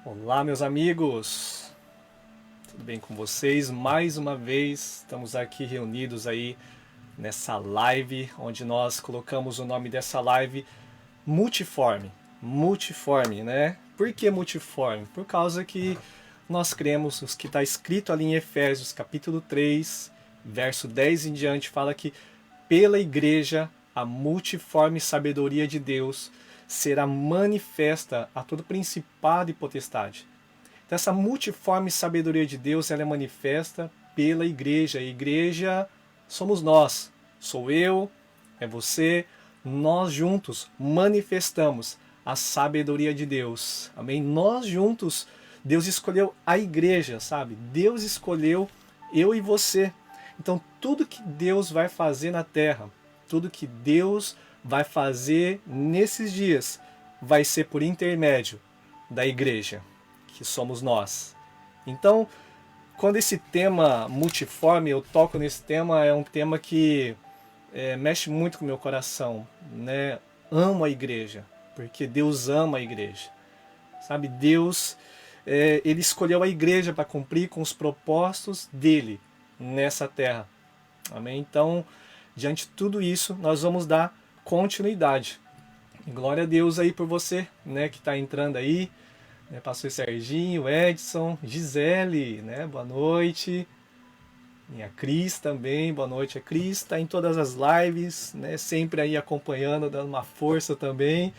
Olá, meus amigos, tudo bem com vocês? Mais uma vez estamos aqui reunidos aí nessa live, onde nós colocamos o nome dessa live Multiforme. Multiforme, né? Por que multiforme? Por causa que nós cremos, os que está escrito ali em Efésios capítulo 3, verso 10 em diante, fala que pela igreja a multiforme sabedoria de Deus será manifesta a todo principado e potestade. Então, essa multiforme sabedoria de Deus ela é manifesta pela igreja. A igreja somos nós, sou eu, é você, nós juntos manifestamos a sabedoria de Deus. Amém? Nós juntos, Deus escolheu a igreja, sabe? Deus escolheu eu e você. Então, tudo que Deus vai fazer na terra, tudo que Deus vai fazer nesses dias, vai ser por intermédio da igreja, que somos nós. Então, quando esse tema multiforme, eu toco nesse tema, é um tema que mexe muito com o meu coração, né? Amo a igreja, porque Deus ama a igreja. Sabe, Deus, ele escolheu a igreja para cumprir com os propósitos dele nessa terra. Amém? Então, diante de tudo isso, nós vamos dar continuidade. E glória a Deus aí por você, né, que está entrando aí, né, pastor Serginho, Edson, Gisele, né, boa noite. E a Cris também, boa noite a Cris, está em todas as lives, né, sempre aí acompanhando, dando uma força também,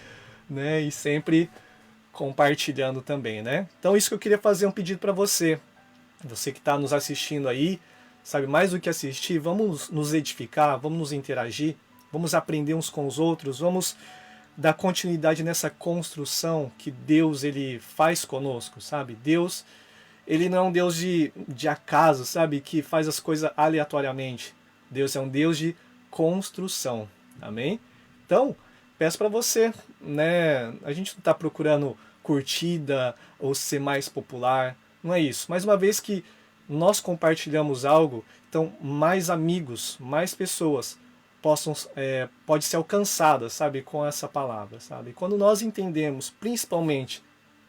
né, e sempre compartilhando também, né. Então isso que eu queria fazer um pedido para você, você que está nos assistindo aí, sabe, mais do que assistir, vamos nos edificar, vamos nos interagir, vamos aprender uns com os outros, vamos dar continuidade nessa construção que Deus ele faz conosco, sabe? Deus, ele não é um Deus de acaso, sabe? Que faz as coisas aleatoriamente. Deus é um Deus de construção, amém? Então, peço para você, né? A gente não está procurando curtida ou ser mais popular, não é isso. Mas uma vez que nós compartilhamos algo, então mais amigos, mais pessoas possam pode ser alcançada, sabe, com essa palavra, sabe? Quando nós entendemos, principalmente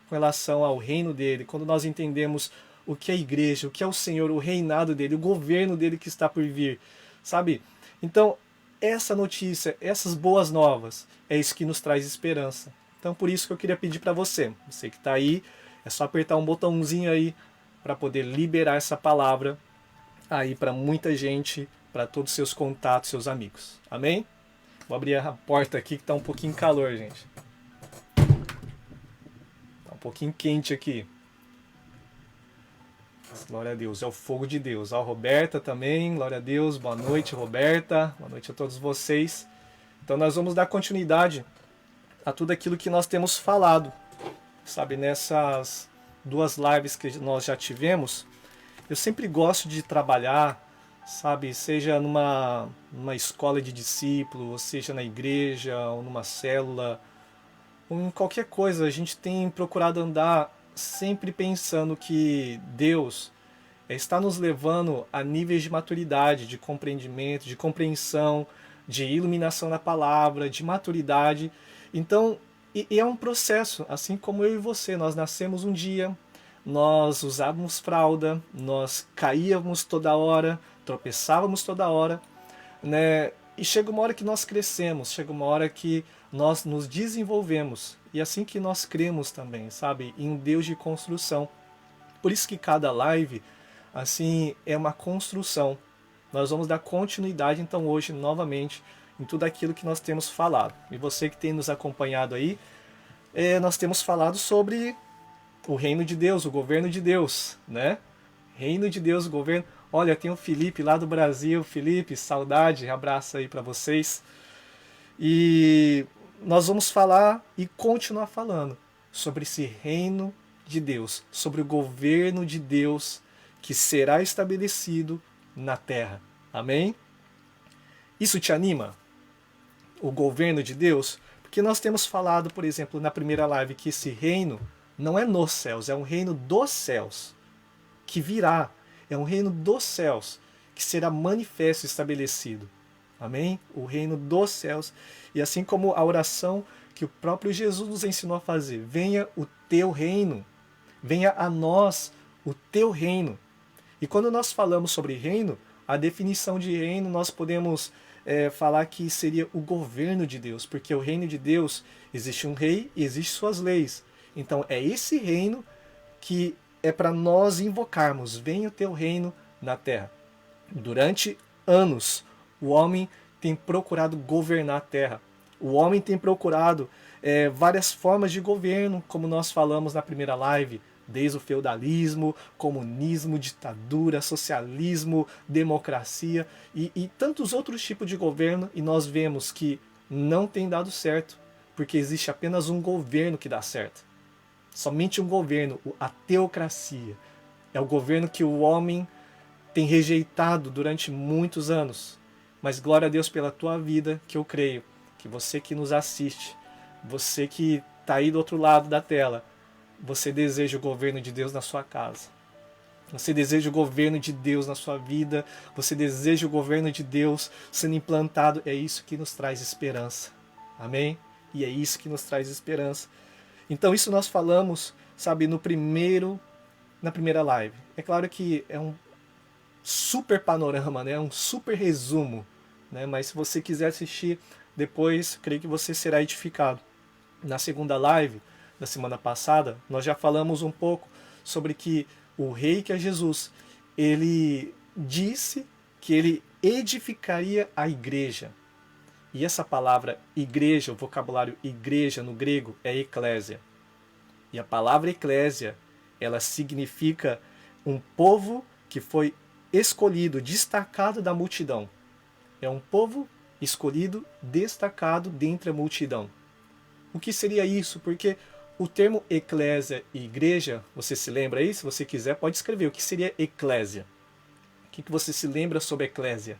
com relação ao reino dele, quando nós entendemos o que é a igreja, o que é o Senhor, o reinado dele, o governo dele que está por vir, sabe? Então, essa notícia, essas boas novas, é isso que nos traz esperança. Então, por isso que eu queria pedir para você, você que está aí, é só apertar um botãozinho aí para poder liberar essa palavra aí para muita gente, para todos os seus contatos, seus amigos. Amém? Vou abrir a porta aqui que está um pouquinho calor, gente. Está um pouquinho quente aqui. Glória a Deus, é o fogo de Deus. A Roberta também, glória a Deus. Boa noite, Roberta. Boa noite a todos vocês. Então nós vamos dar continuidade a tudo aquilo que nós temos falado. Sabe, nessas duas lives que nós já tivemos, eu sempre gosto de trabalhar, sabe, seja numa escola de discípulo, ou seja na igreja, ou numa célula, ou em qualquer coisa, a gente tem procurado andar sempre pensando que Deus está nos levando a níveis de maturidade, de compreendimento, de compreensão, de iluminação da palavra, de maturidade. Então, e é um processo, assim como eu e você, nós nascemos um dia, nós usávamos fralda, nós caíamos toda hora, tropeçávamos toda hora, né? E chega uma hora que nós crescemos, chega uma hora que nós nos desenvolvemos. E assim que nós cremos também, sabe? Em um Deus de construção. Por isso que cada live, assim, é uma construção. Nós vamos dar continuidade, então, hoje, novamente, em tudo aquilo que nós temos falado. E você que tem nos acompanhado aí, nós temos falado sobre o reino de Deus, o governo de Deus, né? Reino de Deus, o governo. Olha, tem o Felipe lá do Brasil. Felipe, saudade, abraço aí para vocês. E nós vamos falar e continuar falando sobre esse reino de Deus, sobre o governo de Deus que será estabelecido na terra. Amém? Isso te anima? O governo de Deus? Porque nós temos falado, por exemplo, na primeira live, que esse reino não é nos céus, é um reino dos céus, que virá. É um reino dos céus, que será manifesto e estabelecido. Amém? O reino dos céus. E assim como a oração que o próprio Jesus nos ensinou a fazer, venha o teu reino. venha a nós o teu reino. E quando nós falamos sobre reino, a definição de reino nós podemos falar que seria o governo de Deus, porque o reino de Deus existe um rei e existe suas leis. Então é esse reino que é para nós invocarmos: venha o teu reino na terra. Durante anos, o homem tem procurado governar a terra. O homem tem procurado várias formas de governo, como nós falamos na primeira live, desde o feudalismo, comunismo, ditadura, socialismo, democracia e tantos outros tipos de governo, e nós vemos que não tem dado certo, porque existe apenas um governo que dá certo. Somente um governo, a teocracia. É o governo que o homem tem rejeitado durante muitos anos. Mas glória a Deus pela tua vida, que eu creio que você que nos assiste, você que está aí do outro lado da tela, você deseja o governo de Deus na sua casa. Você deseja o governo de Deus na sua vida. Você deseja o governo de Deus sendo implantado. É isso que nos traz esperança. Amém? E é isso que nos traz esperança. Então isso nós falamos, sabe, na primeira live. É claro que é um super panorama, né? Um super resumo, né? Mas se você quiser assistir depois, creio que você será edificado. Na segunda live da semana passada, nós já falamos um pouco sobre que o rei, que é Jesus, ele disse que ele edificaria a igreja. E essa palavra igreja, o vocabulário igreja no grego é eclésia. E a palavra eclésia, ela significa um povo que foi escolhido, destacado da multidão. É um povo escolhido, destacado dentre a multidão. O que seria isso? Porque o termo eclésia e igreja, você se lembra aí? Se você quiser, pode escrever. O que seria eclésia? O que você se lembra sobre eclésia?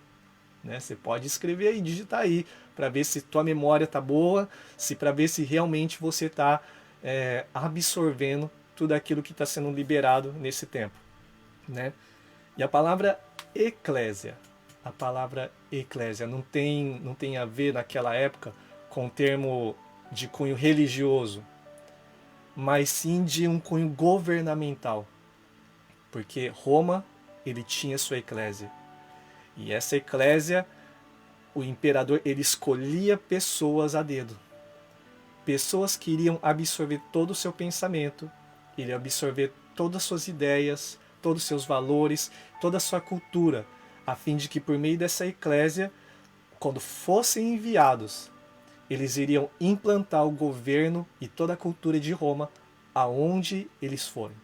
Né? Você pode escrever aí, digitar aí, para ver se tua memória está boa, para ver se realmente você está absorvendo tudo aquilo que está sendo liberado nesse tempo. Né? E a palavra eclésia não tem a ver naquela época com o termo de cunho religioso, mas sim de um cunho governamental, porque Roma ele tinha sua eclésia, e essa eclésia, o imperador ele escolhia pessoas a dedo, pessoas que iriam absorver todo o seu pensamento, iriam absorver todas as suas ideias, todos os seus valores, toda a sua cultura, a fim de que por meio dessa eclésia, quando fossem enviados, eles iriam implantar o governo e toda a cultura de Roma aonde eles forem.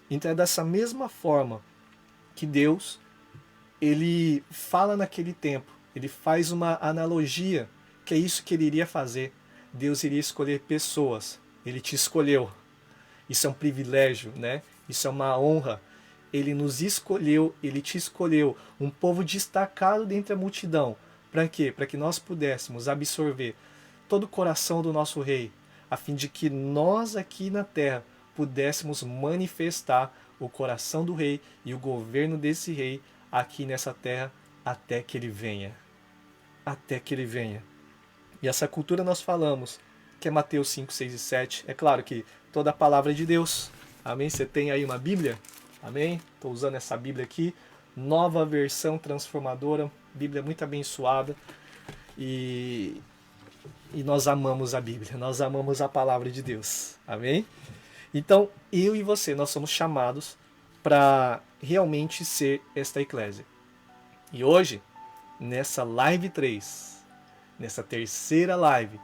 Então é dessa mesma forma que Deus ele fala naquele tempo, ele faz uma analogia, que é isso que ele iria fazer. Deus iria escolher pessoas, ele te escolheu. Isso é um privilégio, né? Isso é uma honra. Ele nos escolheu, ele te escolheu, um povo destacado dentre a multidão. Para quê? Para que nós pudéssemos absorver todo o coração do nosso rei, a fim de que nós aqui na terra pudéssemos manifestar o coração do rei e o governo desse rei aqui nessa terra até que ele venha. Até que ele venha. E essa cultura nós falamos, que é Mateus 5, 6 e 7. É claro que toda a palavra é de Deus. Amém? Você tem aí uma Bíblia? Amém? Estou usando essa Bíblia aqui. Nova versão transformadora. Bíblia muito abençoada. E nós amamos a Bíblia. Nós amamos a palavra de Deus. Amém? Então, eu e você, nós somos chamados para realmente ser esta eclésia. E hoje, nessa live 3, nessa terceira live,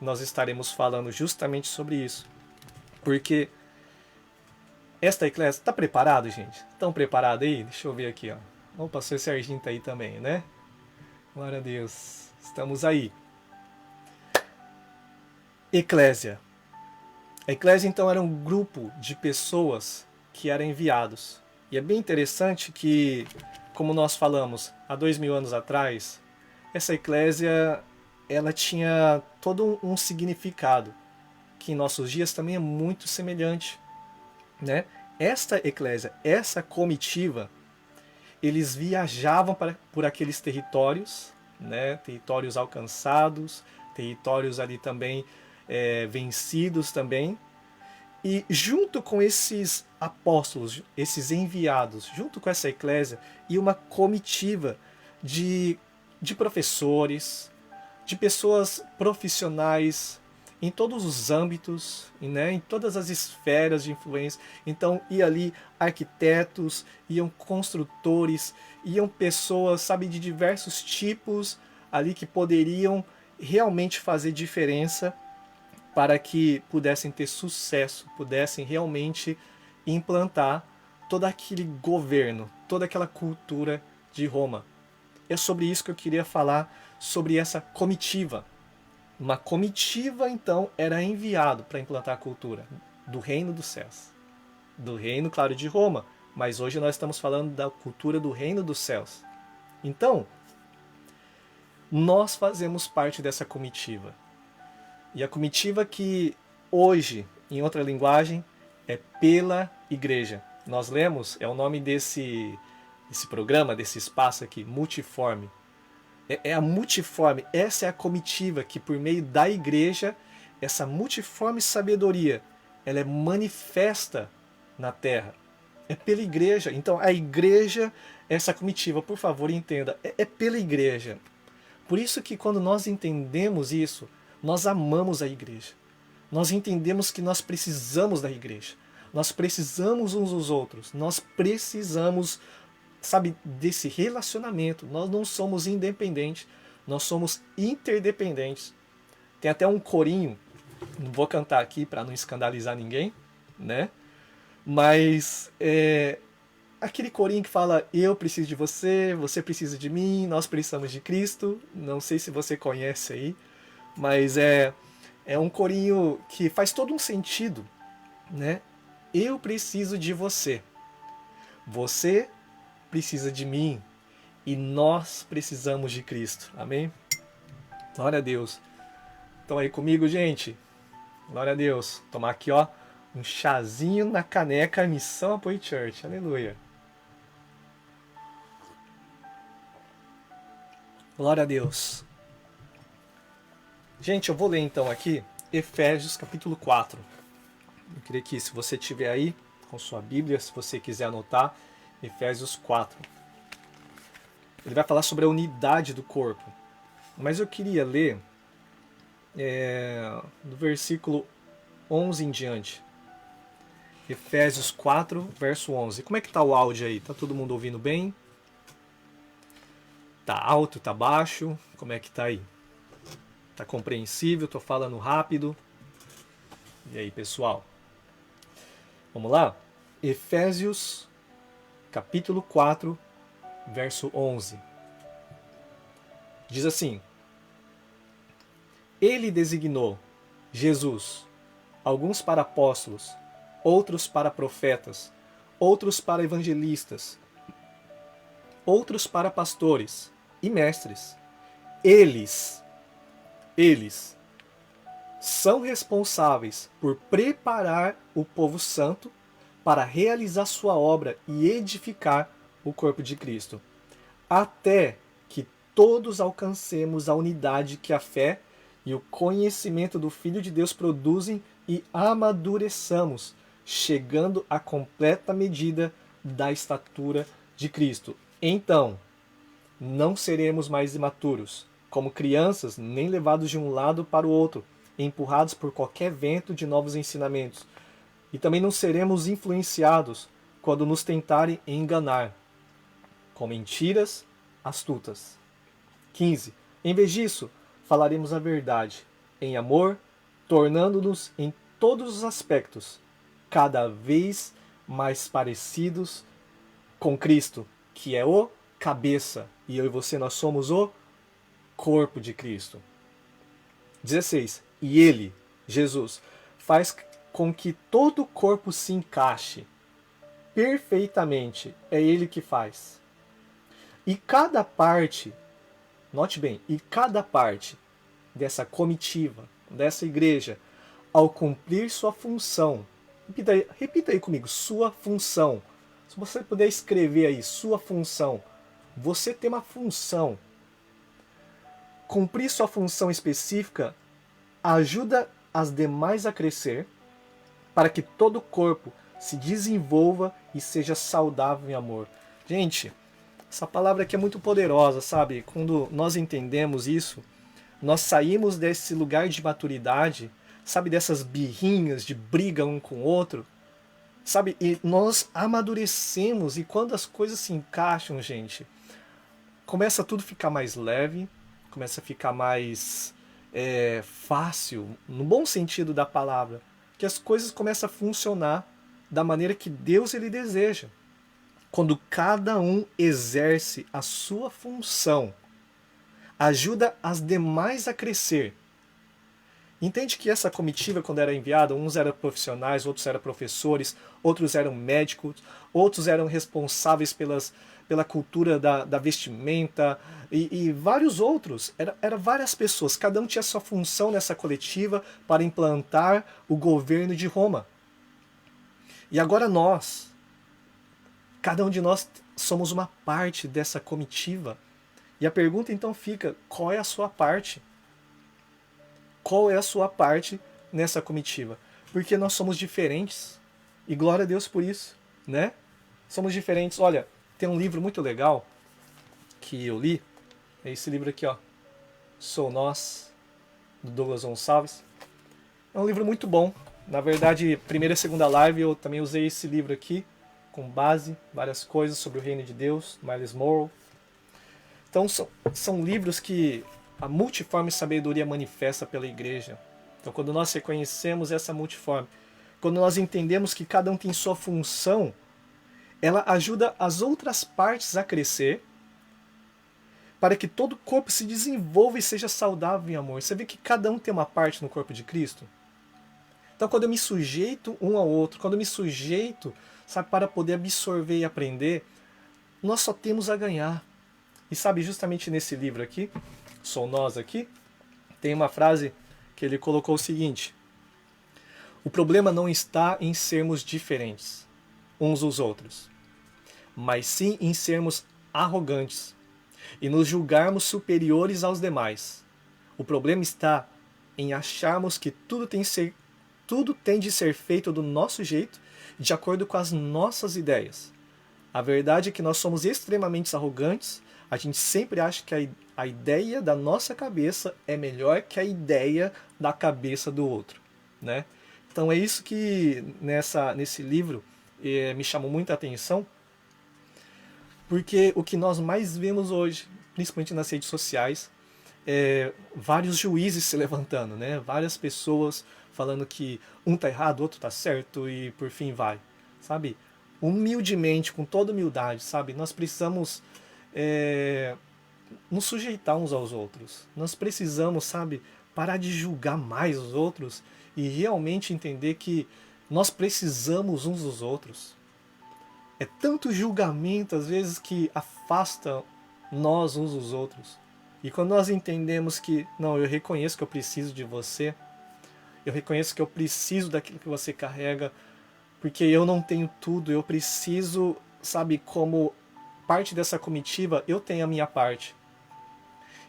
nós estaremos falando justamente sobre isso. Porque esta eclésia, está preparado, gente? Estão preparados aí? Deixa eu ver aqui, ó. O pastor Serginho está aí também, né? Glória a Deus. Estamos aí. Eclésia. A eclésia, então, era um grupo de pessoas que eram enviados. E é bem interessante que, como nós falamos há 2000 anos atrás, essa eclésia ela tinha todo um significado, que em nossos dias também é muito semelhante. Né? Esta eclésia, essa comitiva, eles viajavam por aqueles territórios, né? Territórios alcançados, territórios ali também vencidos também, E junto com esses apóstolos, esses enviados, junto com essa eclésia, e uma comitiva de professores, de pessoas profissionais em todos os âmbitos, né, em todas as esferas de influência. Então, ia ali arquitetos, iam construtores, iam pessoas, sabe, de diversos tipos ali que poderiam realmente fazer diferença para que pudessem ter sucesso, pudessem realmente implantar todo aquele governo, toda aquela cultura de Roma. É sobre isso que eu queria falar, sobre essa comitiva. Uma comitiva, então, era enviado para implantar a cultura do reino dos céus. Do reino, claro, de Roma. Mas hoje nós estamos falando da cultura do reino dos céus. Então, nós fazemos parte dessa comitiva. E a comitiva que hoje, em outra linguagem, é pela igreja. Nós lemos, é o nome desse programa, desse espaço aqui, Multiforme. É a multiforme, essa é a comitiva que por meio da igreja, essa multiforme sabedoria, ela é manifesta na terra. É pela igreja. Então a igreja, essa comitiva, por favor, entenda, é pela igreja. Por isso que quando nós entendemos isso, nós amamos a igreja. Nós entendemos que nós precisamos da igreja. Nós precisamos uns dos outros. Nós precisamos, sabe, desse relacionamento. Nós não somos independentes, nós somos interdependentes. Tem até um corinho, não vou cantar aqui para não escandalizar ninguém, né? Mas aquele corinho que fala: eu preciso de você, você precisa de mim, nós precisamos de Cristo. Não sei se você conhece aí, mas é um corinho que faz todo um sentido, né? Eu preciso de você. Você precisa de mim e nós precisamos de Cristo. Amém? Glória a Deus. Estão aí comigo, gente? Glória a Deus. Tomar aqui, ó, um chazinho na caneca, Missão Apoio Church. Aleluia. Glória a Deus. Gente, eu vou ler então aqui Efésios capítulo 4. Eu queria que, se você tiver aí com sua Bíblia, se você quiser anotar, Efésios 4. Ele vai falar sobre a unidade do corpo. Mas eu queria ler do versículo 11 em diante. Efésios 4, verso 11. Como é que tá o áudio aí? Tá todo mundo ouvindo bem? Tá alto, tá baixo? Como é que tá aí? Tá compreensível? Tô falando rápido? E aí, pessoal? Vamos lá? Efésios capítulo 4, verso 11. Diz assim: Ele designou Jesus, alguns para apóstolos, outros para profetas, outros para evangelistas, outros para pastores e mestres. Eles são responsáveis por preparar o povo santo para realizar sua obra e edificar o corpo de Cristo, até que todos alcancemos a unidade que a fé e o conhecimento do Filho de Deus produzem e amadureçamos, chegando à completa medida da estatura de Cristo. Então, não seremos mais imaturos, como crianças, nem levados de um lado para o outro, empurrados por qualquer vento de novos ensinamentos. E também não seremos influenciados quando nos tentarem enganar, com mentiras astutas. 15. Em vez disso, falaremos a verdade, em amor, tornando-nos em todos os aspectos cada vez mais parecidos com Cristo, que é o cabeça, e eu e você, nós somos o corpo de Cristo. 16. E Ele, Jesus, faz com que todo o corpo se encaixe perfeitamente. É Ele que faz. E cada parte, note bem, e cada parte dessa comitiva, dessa igreja, ao cumprir sua função, repita aí comigo, sua função. Se você puder escrever aí, sua função. Você tem uma função. Cumprir sua função específica ajuda as demais a crescer, para que todo o corpo se desenvolva e seja saudável em amor. Gente, essa palavra aqui é muito poderosa, sabe? Quando nós entendemos isso, nós saímos desse lugar de maturidade, sabe, dessas birrinhas de briga um com o outro, sabe? E nós amadurecemos, e quando as coisas se encaixam, gente, começa tudo a ficar mais leve, começa a ficar mais fácil, no bom sentido da palavra, que as coisas começam a funcionar da maneira que Deus ele deseja. Quando cada um exerce a sua função, ajuda as demais a crescer. Entende que essa comitiva, quando era enviada, uns eram profissionais, outros eram professores, outros eram médicos, outros eram responsáveis pela cultura da vestimenta e vários outros. Era várias pessoas, cada um tinha sua função nessa coletiva para implantar o governo de Roma. E agora nós, cada um de nós somos uma parte dessa comitiva. E a pergunta então fica, qual é a sua parte? Qual é a sua parte nessa comitiva? Porque nós somos diferentes. E glória a Deus por isso, né? Somos diferentes. Olha, tem um livro muito legal que eu li. É esse livro aqui, ó. Sou Nós, do Douglas Gonçalves. É um livro muito bom. Na verdade, primeira e segunda live eu também usei esse livro aqui, com base, várias coisas sobre o reino de Deus, Miles Monroe. Então são livros que a multiforme sabedoria manifesta pela igreja. Então quando nós reconhecemos essa multiforme, quando nós entendemos que cada um tem sua função, ela ajuda as outras partes a crescer, para que todo o corpo se desenvolva e seja saudável em amor. Você vê que cada um tem uma parte no corpo de Cristo? Então quando eu me sujeito um ao outro, quando eu me sujeito, sabe, para poder absorver e aprender, nós só temos a ganhar. E sabe, justamente nesse livro aqui, Sou Nós aqui, tem uma frase que ele colocou o seguinte: o problema não está em sermos diferentes uns dos outros, mas sim em sermos arrogantes e nos julgarmos superiores aos demais. O problema está em acharmos que tudo tem de ser feito do nosso jeito, de acordo com as nossas ideias. A verdade é que nós somos extremamente arrogantes. A gente sempre acha que a ideia da nossa cabeça é melhor que a ideia da cabeça do outro, né? Então é isso que nesse livro me chamou muita atenção, porque o que nós mais vemos hoje, principalmente nas redes sociais, é vários juízes se levantando, né? Várias pessoas falando que um tá errado, o outro tá certo e por fim vai, sabe? Humildemente, com toda humildade, sabe? Nós precisamos nos sujeitar uns aos outros. Nós precisamos, sabe, parar de julgar mais os outros e realmente entender que nós precisamos uns dos outros. É tanto julgamento, às vezes, que afasta nós uns dos outros. E quando nós entendemos que, não, eu reconheço que eu preciso de você, eu reconheço que eu preciso daquilo que você carrega, porque eu não tenho tudo, eu preciso, sabe, como parte dessa comitiva, eu tenho a minha parte.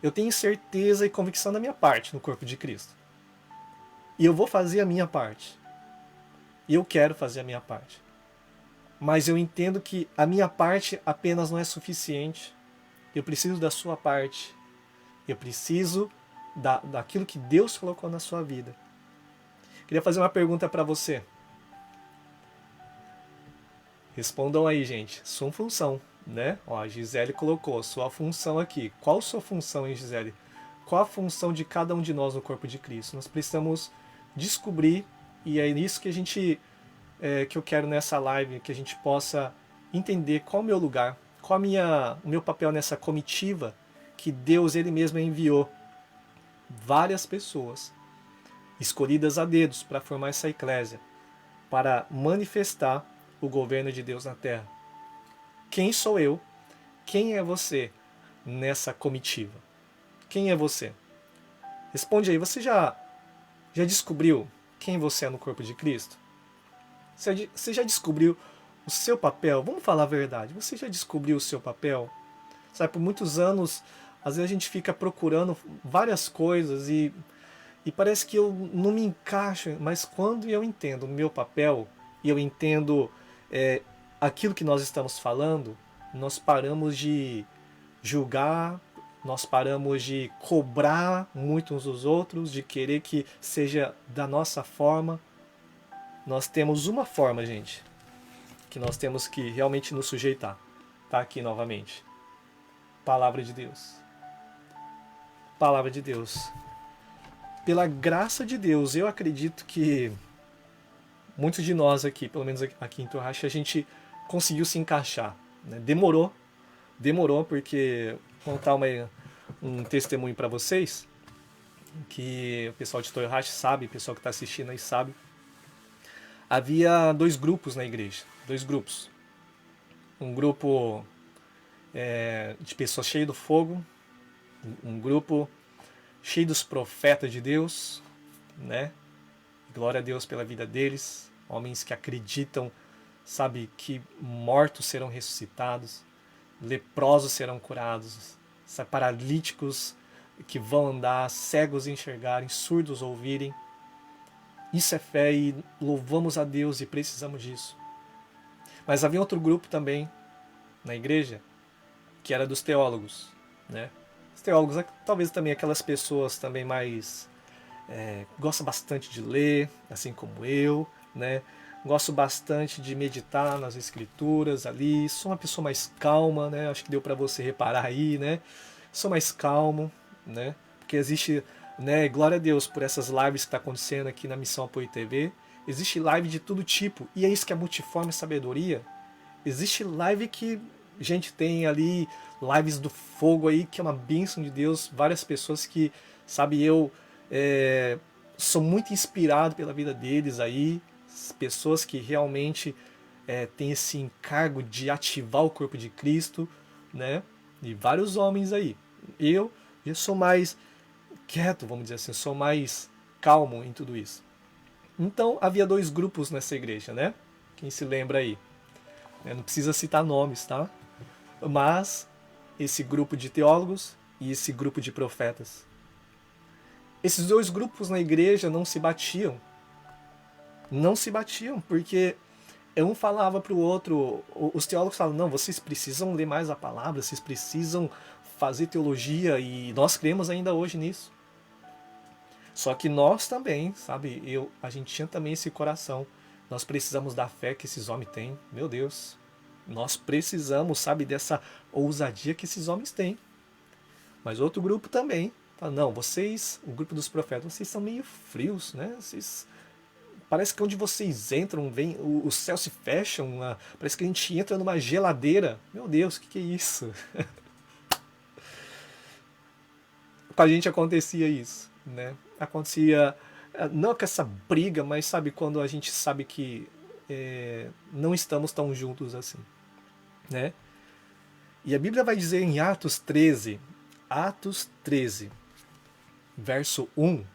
Eu tenho certeza e convicção da minha parte no corpo de Cristo. E eu vou fazer a minha parte. E eu quero fazer a minha parte. Mas eu entendo que a minha parte apenas não é suficiente. Eu preciso da sua parte. Eu preciso daquilo que Deus colocou na sua vida. Queria fazer uma pergunta para você. Respondam aí, gente. Sua função, né? Ó, a Gisele colocou sua função aqui. Qual a sua função, hein, Gisele? Qual a função de cada um de nós no corpo de Cristo? Nós precisamos descobrir, e é nisso que que eu quero nessa live, que a gente possa entender qual é o meu lugar, qual o meu papel nessa comitiva que Deus ele mesmo enviou várias pessoas escolhidas a dedos para formar essa eclésia, para manifestar o governo de Deus na terra. Quem sou eu? Quem é você nessa comitiva? Quem é você? Responde aí, você já descobriu quem você é no corpo de Cristo? Você já descobriu o seu papel? Vamos falar a verdade. Você já descobriu o seu papel? Sabe, por muitos anos, às vezes a gente fica procurando várias coisas e e parece que eu não me encaixo, mas quando eu entendo o meu papel e eu entendo é, aquilo que nós estamos falando, nós paramos de julgar, nós paramos de cobrar muito uns dos outros, de querer que seja da nossa forma. Nós temos uma forma, gente, que nós temos que realmente nos sujeitar. Tá aqui novamente. Palavra de Deus. Palavra de Deus. Pela graça de Deus, eu acredito que muitos de nós aqui, pelo menos aqui em Torracha, a gente conseguiu se encaixar. Né? Demorou porque vou contar um testemunho para vocês, que o pessoal de Torracha sabe, o pessoal que está assistindo aí sabe. Havia dois grupos na igreja, dois grupos. Um grupo de pessoas cheias do fogo, um grupo cheio dos profetas de Deus, né? Glória a Deus pela vida deles, homens que acreditam, sabe, que mortos serão ressuscitados, leprosos serão curados, paralíticos que vão andar, cegos enxergarem, surdos ouvirem. Isso é fé e louvamos a Deus e precisamos disso. Mas havia outro grupo também na igreja que era dos teólogos, né? Os teólogos, talvez também aquelas pessoas também mais gostam bastante de ler, assim como eu, né? Gosto bastante de meditar nas escrituras ali. Sou uma pessoa mais calma, né? Acho que deu para você reparar aí, né? Sou mais calmo, né? Porque existe, né? Glória a Deus por essas lives que está acontecendo aqui na Missão Apoio TV. Existe live de todo tipo e é isso que é Multiforme Sabedoria. Existe live que a gente tem ali lives do fogo aí que é uma bênção de Deus. Várias pessoas que, sabe, eu sou muito inspirado pela vida deles aí, pessoas que realmente têm esse encargo de ativar o corpo de Cristo, né? E vários homens aí. Eu sou mais quieto, vamos dizer assim, sou mais calmo em tudo isso. Então havia dois grupos nessa igreja, né? Quem se lembra aí? Não precisa citar nomes, tá? Mas esse grupo de teólogos e esse grupo de profetas. Esses dois grupos na igreja não se batiam. Não se batiam, porque um falava para o outro, os teólogos falavam, não, vocês precisam ler mais a palavra, vocês precisam fazer teologia, e nós cremos ainda hoje nisso. Só que nós também, sabe, a gente tinha também esse coração. Nós precisamos da fé que esses homens têm, meu Deus. Nós precisamos, sabe, dessa ousadia que esses homens têm. Mas outro grupo também fala, não, vocês, o grupo dos profetas, vocês são meio frios, né? Vocês, parece que onde vocês entram, os céus se fecham, parece que a gente entra numa geladeira. Meu Deus, o que é isso? Com a gente acontecia isso, né? Acontecia, não com essa briga, mas sabe, quando a gente sabe que não estamos tão juntos assim, né? E a Bíblia vai dizer em Atos 13, verso 1,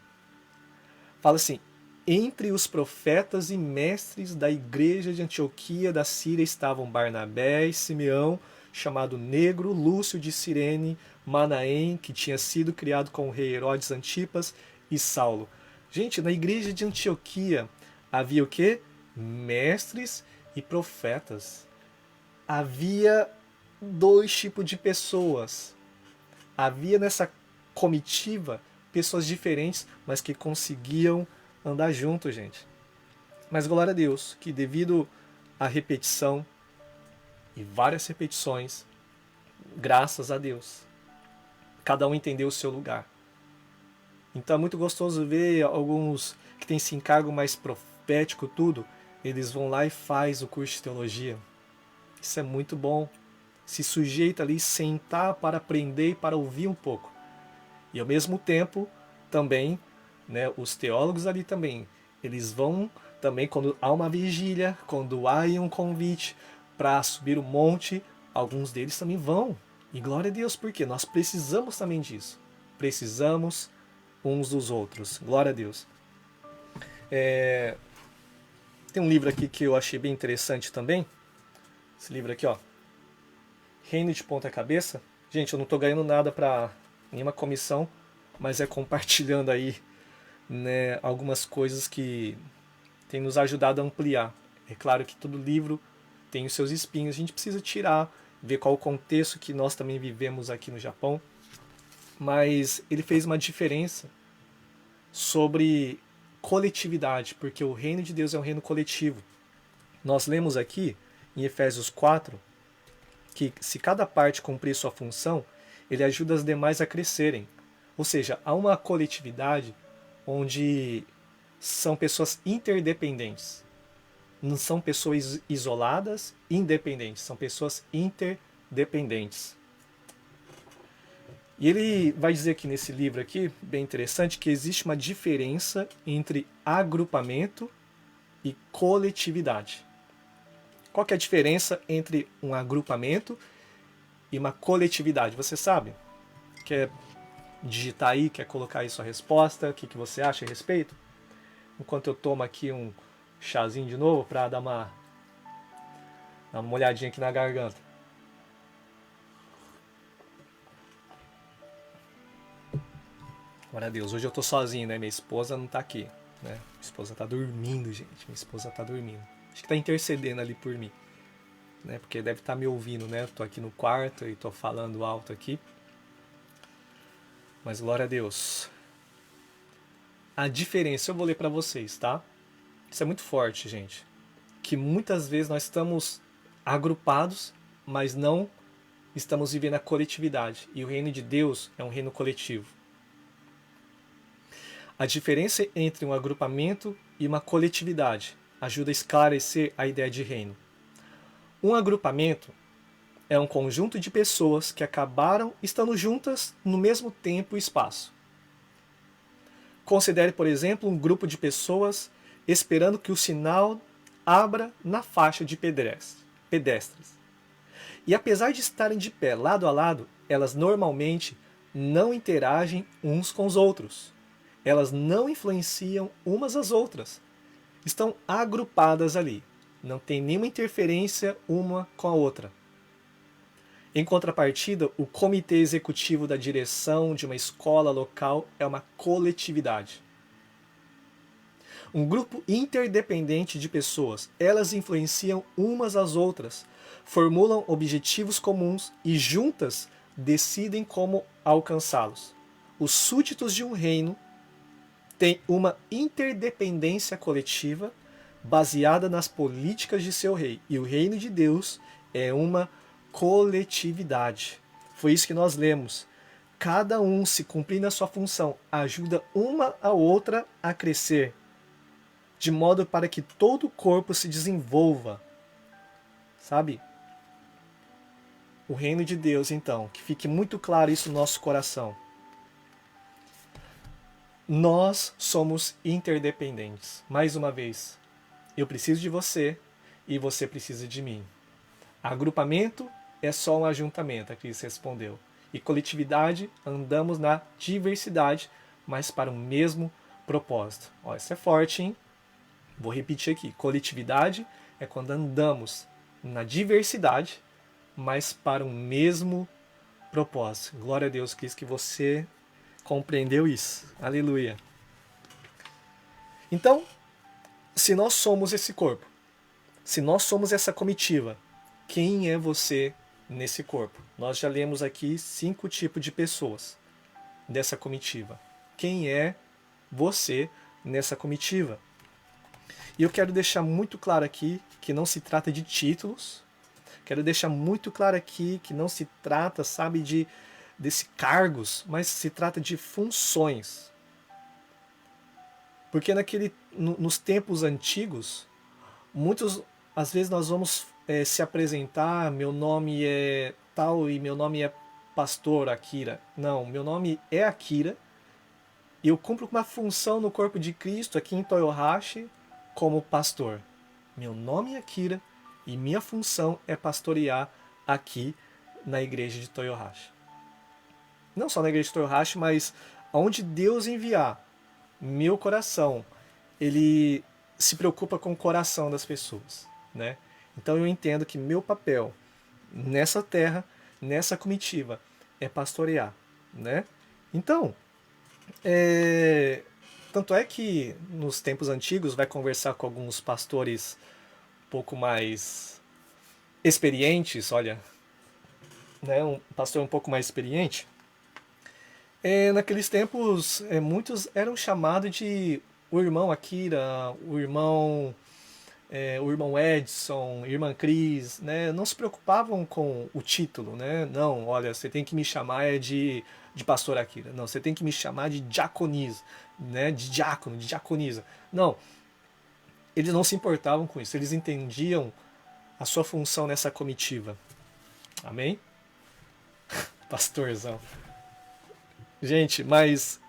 fala assim, entre os profetas e mestres da igreja de Antioquia da Síria estavam Barnabé e Simeão, chamado Negro, Lúcio de Cirene, Manaém, que tinha sido criado com o rei Herodes Antipas, e Saulo. Gente, na igreja de Antioquia havia o quê? Mestres e profetas. Havia dois tipos de pessoas. Havia nessa comitiva pessoas diferentes, mas que conseguiam andar juntos, gente. Mas glória a Deus, que devido à repetição e várias repetições, graças a Deus, cada um entendeu o seu lugar. Então é muito gostoso ver alguns que têm esse encargo mais profético, tudo, eles vão lá e faz o curso de teologia. Isso é muito bom. Se sujeita ali, sentar para aprender e para ouvir um pouco. E ao mesmo tempo, também, né, os teólogos ali também, eles vão também, quando há uma vigília, quando há um convite para subir o monte, alguns deles também vão. E glória a Deus, porque nós precisamos também disso. Precisamos uns dos outros. Glória a Deus. Tem um livro aqui que eu achei bem interessante também. Esse livro aqui, ó. Reino de Ponta Cabeça. Gente, eu não estou ganhando nada para nenhuma comissão, mas é compartilhando aí né, algumas coisas que têm nos ajudado a ampliar. É claro que todo livro tem os seus espinhos, a gente precisa tirar, ver qual o contexto que nós também vivemos aqui no Japão, mas ele fez uma diferença sobre coletividade, porque o reino de Deus é um reino coletivo. Nós lemos aqui em Efésios 4 que se cada parte cumprir sua função, ele ajuda as demais a crescerem. Ou seja, há uma coletividade onde são pessoas interdependentes. Não são pessoas isoladas, independentes, são pessoas interdependentes. E ele vai dizer aqui nesse livro aqui, bem interessante, que existe uma diferença entre agrupamento e coletividade. Qual que é a diferença entre um agrupamento e uma coletividade? Você sabe? Quer digitar aí, quer colocar aí sua resposta? O que você acha a respeito? Enquanto eu tomo aqui um chazinho de novo para dar uma olhadinha aqui na garganta. Glória a Deus. Hoje eu tô sozinho, né? Minha esposa não tá aqui, né? Minha esposa tá dormindo, gente. Minha esposa tá dormindo. Acho que tá intercedendo ali por mim, né? Porque deve estar me ouvindo, né? Eu tô aqui no quarto e tô falando alto aqui. Mas glória a Deus. A diferença, eu vou ler para vocês, tá? Isso é muito forte, gente. Que muitas vezes nós estamos agrupados, mas não estamos vivendo a coletividade. E o reino de Deus é um reino coletivo. A diferença entre um agrupamento e uma coletividade ajuda a esclarecer a ideia de reino. Um agrupamento é um conjunto de pessoas que acabaram estando juntas no mesmo tempo e espaço. Considere, por exemplo, um grupo de pessoas esperando que o sinal abra na faixa de pedestres. E apesar de estarem de pé lado a lado, elas normalmente não interagem uns com os outros. Elas não influenciam umas às outras. Estão agrupadas ali. Não tem nenhuma interferência uma com a outra. Em contrapartida, o comitê executivo da direção de uma escola local é uma coletividade. Um grupo interdependente de pessoas, elas influenciam umas às outras, formulam objetivos comuns e juntas decidem como alcançá-los. Os súditos de um reino têm uma interdependência coletiva baseada nas políticas de seu rei, e o reino de Deus é uma coletividade. Foi isso que nós lemos. Cada um, se cumprindo a sua função, ajuda uma a outra a crescer, de modo para que todo o corpo se desenvolva. Sabe? O reino de Deus, então, que fique muito claro isso no nosso coração. Nós somos interdependentes. Mais uma vez, eu preciso de você e você precisa de mim. Agrupamento é só um ajuntamento, a Cris respondeu. E coletividade, andamos na diversidade, mas para o mesmo propósito. Ó, isso é forte, hein? Vou repetir aqui. Coletividade é quando andamos na diversidade, mas para o mesmo propósito. Glória a Deus, Cris, que você compreendeu isso. Aleluia. Então, se nós somos esse corpo, se nós somos essa comitiva, quem é você nesse corpo? Nós já lemos aqui 5 tipos de pessoas dessa comitiva. Quem é você nessa comitiva? E eu quero deixar muito claro aqui que não se trata de títulos. Quero deixar muito claro aqui que não se trata, sabe, desse cargos, mas se trata de funções. Porque nos tempos antigos, às vezes nós vamos se apresentar, meu nome é tal e meu nome é pastor Akira. Não, meu nome é Akira e eu cumpro uma função no corpo de Cristo aqui em Toyohashi como pastor. Meu nome é Akira e minha função é pastorear aqui na igreja de Toyohashi. Não só na igreja de Toyohashi, mas aonde Deus enviar, meu coração, ele se preocupa com o coração das pessoas, né? Então eu entendo que meu papel nessa terra, nessa comitiva, é pastorear, né? Então, Tanto é que nos tempos antigos vai conversar com alguns pastores um pouco mais experientes, olha, né, um pastor um pouco mais experiente. Naqueles tempos, muitos eram chamados de o irmão Akira, o irmão Edson, irmã Cris, né? Não se preocupavam com o título, né? Não, olha, você tem que me chamar de pastor Akira. Não, você tem que me chamar de diaconisa, né? De diácono, de diaconisa. Não, eles não se importavam com isso. Eles entendiam a sua função nessa comitiva. Amém? Pastorzão. Gente, mas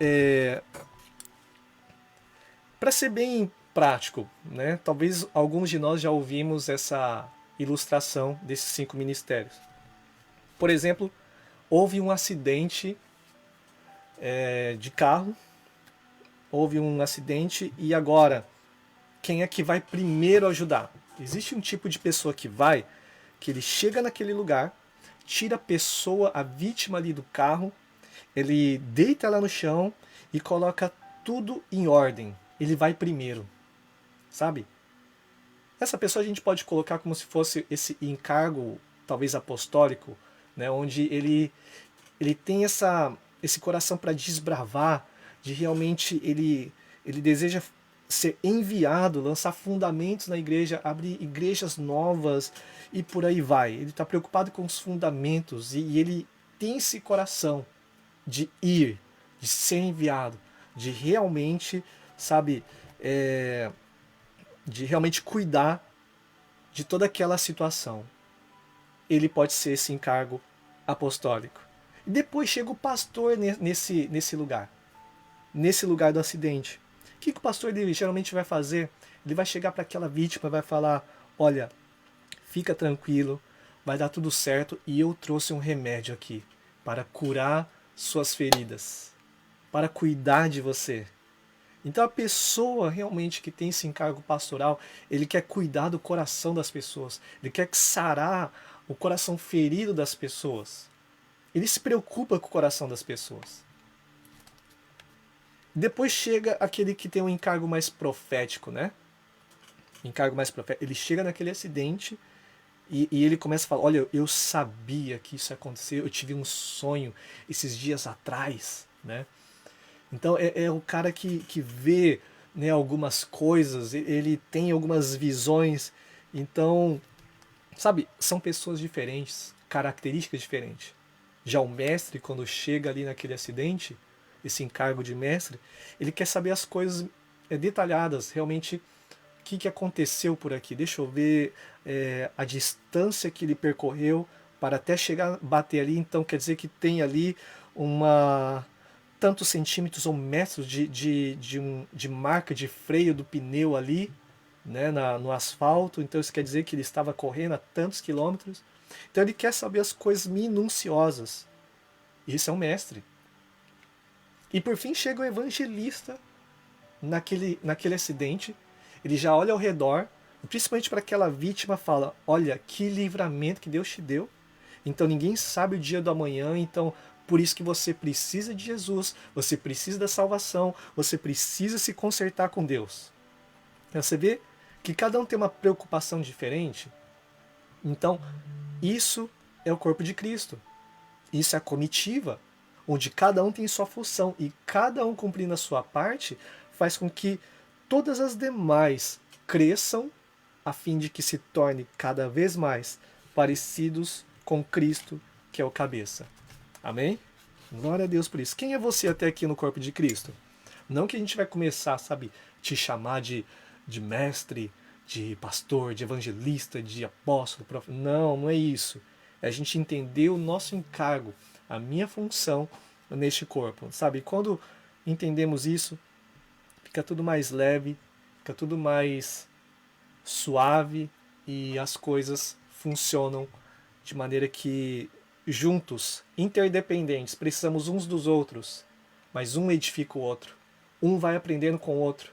para ser bem prático, né? Talvez alguns de nós já ouvimos essa ilustração desses 5 ministérios. Por exemplo, houve um acidente de carro, houve um acidente e agora quem é que vai primeiro ajudar? Existe um tipo de pessoa que ele chega naquele lugar, tira a pessoa, a vítima ali do carro, ele deita ela no chão e coloca tudo em ordem. Ele vai primeiro, sabe? Essa pessoa a gente pode colocar como se fosse esse encargo, talvez apostólico, né? Onde ele tem esse coração para desbravar, de realmente ele deseja ser enviado, lançar fundamentos na igreja, abrir igrejas novas e por aí vai. Ele está preocupado com os fundamentos e ele tem esse coração de ir, de ser enviado, de realmente, sabe, de realmente cuidar de toda aquela situação. Ele pode ser esse encargo apostólico. E depois chega o pastor nesse lugar do acidente. O que o pastor ele geralmente vai fazer? Ele vai chegar para aquela vítima e vai falar: olha, fica tranquilo, vai dar tudo certo e eu trouxe um remédio aqui para curar suas feridas, para cuidar de você. Então a pessoa realmente que tem esse encargo pastoral, ele quer cuidar do coração das pessoas, ele quer sarar o coração ferido das pessoas. Ele se preocupa com o coração das pessoas. Depois chega aquele que tem um encargo mais profético, né? Encargo mais profético. Ele chega naquele acidente e ele começa a falar: olha, eu sabia que isso ia acontecer, eu tive um sonho esses dias atrás, né? Então é o cara que vê, né, algumas coisas, ele tem algumas visões. Então, sabe, são pessoas diferentes, características diferentes. Já o mestre, quando chega ali naquele acidente, esse encargo de mestre, ele quer saber as coisas detalhadas, realmente o que aconteceu por aqui. Deixa eu ver a distância que ele percorreu para até chegar, bater ali. Então quer dizer que tem ali tantos centímetros ou metros de marca de freio do pneu ali, né, no asfalto. Então isso quer dizer que ele estava correndo a tantos quilômetros. Então ele quer saber as coisas minuciosas. Isso é um mestre. E por fim chega o evangelista naquele acidente. Ele já olha ao redor, principalmente para aquela vítima, fala: olha, que livramento que Deus te deu. Então ninguém sabe o dia do amanhã, então por isso que você precisa de Jesus, você precisa da salvação, você precisa se consertar com Deus. Então, você vê que cada um tem uma preocupação diferente. Então, isso é o corpo de Cristo. Isso é a comitiva, onde cada um tem sua função e cada um cumprindo a sua parte faz com que todas as demais cresçam a fim de que se torne cada vez mais parecidos com Cristo, que é o cabeça. Amém? Glória a Deus por isso. Quem é você até aqui no corpo de Cristo? Não que a gente vai começar, sabe, te chamar de mestre, de pastor, de evangelista, de apóstolo, profeta. Não, não é isso. É a gente entender o nosso encargo, a minha função neste corpo, sabe? Quando entendemos isso, fica tudo mais leve, fica tudo mais suave e as coisas funcionam de maneira que juntos, interdependentes, precisamos uns dos outros, mas um edifica o outro. Um vai aprendendo com o outro,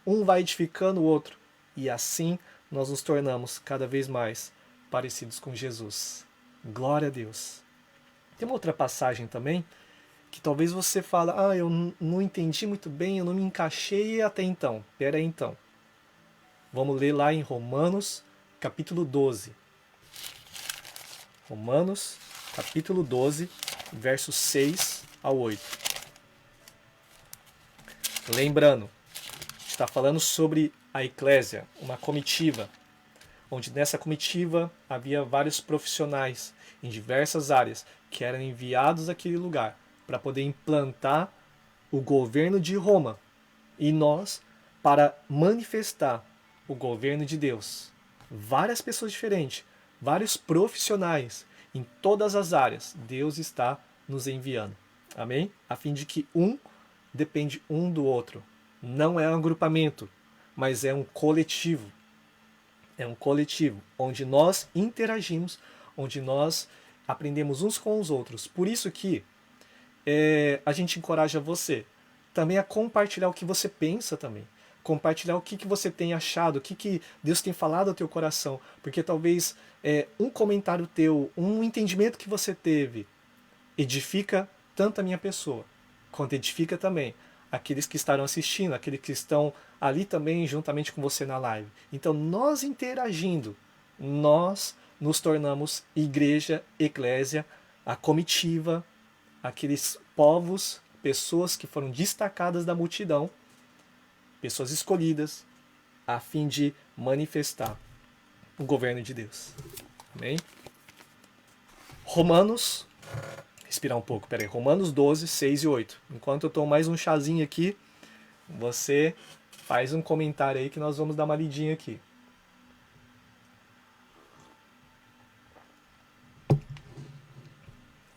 um vai edificando o outro, e assim nós nos tornamos cada vez mais parecidos com Jesus. Glória a Deus. Tem uma outra passagem também que talvez você fala, eu não entendi muito bem, eu não me encaixei até então. Pera aí então. Vamos ler lá em Romanos, capítulo 12. Romanos, capítulo 12, versos 6 ao 8. Lembrando, está falando sobre a eclésia, uma comitiva, onde nessa comitiva havia vários profissionais em diversas áreas que eram enviados àquele lugar para poder implantar o governo de Roma e nós para manifestar o governo de Deus. Várias pessoas diferentes, vários profissionais em todas as áreas, Deus está nos enviando. Amém? A fim de que um depende um do outro. Não é um agrupamento, mas é um coletivo. É um coletivo onde nós interagimos, onde nós aprendemos uns com os outros. Por isso que a gente encoraja você também a compartilhar o que você pensa também. Compartilhar o que você tem achado, o que Deus tem falado ao teu coração. Porque talvez um comentário teu, um entendimento que você teve, edifica tanto a minha pessoa, quanto edifica também aqueles que estarão assistindo, aqueles que estão ali também juntamente com você na live. Então, nós interagindo, nós nos tornamos igreja, eclésia, a comitiva, aqueles povos, pessoas que foram destacadas da multidão, pessoas escolhidas, a fim de manifestar o governo de Deus. Amém? Romanos, respirar um pouco, peraí, Romanos 12, 6 e 8. Enquanto eu tomo mais um chazinho aqui, você faz um comentário aí que nós vamos dar uma lidinha aqui.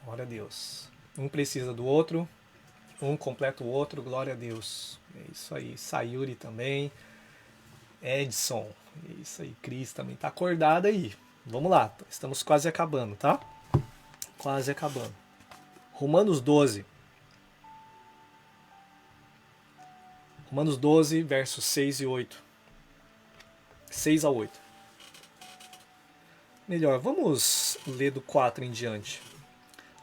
Glória a Deus. Um precisa do outro, um completa o outro, glória a Deus. É isso aí. Sayuri também. Edson. É isso aí. Cris também tá acordada aí. Vamos lá. Estamos quase acabando, tá? Quase acabando. Romanos 12. Romanos 12, versos 6 e 8. 6 a 8. Melhor, vamos ler do 4 em diante.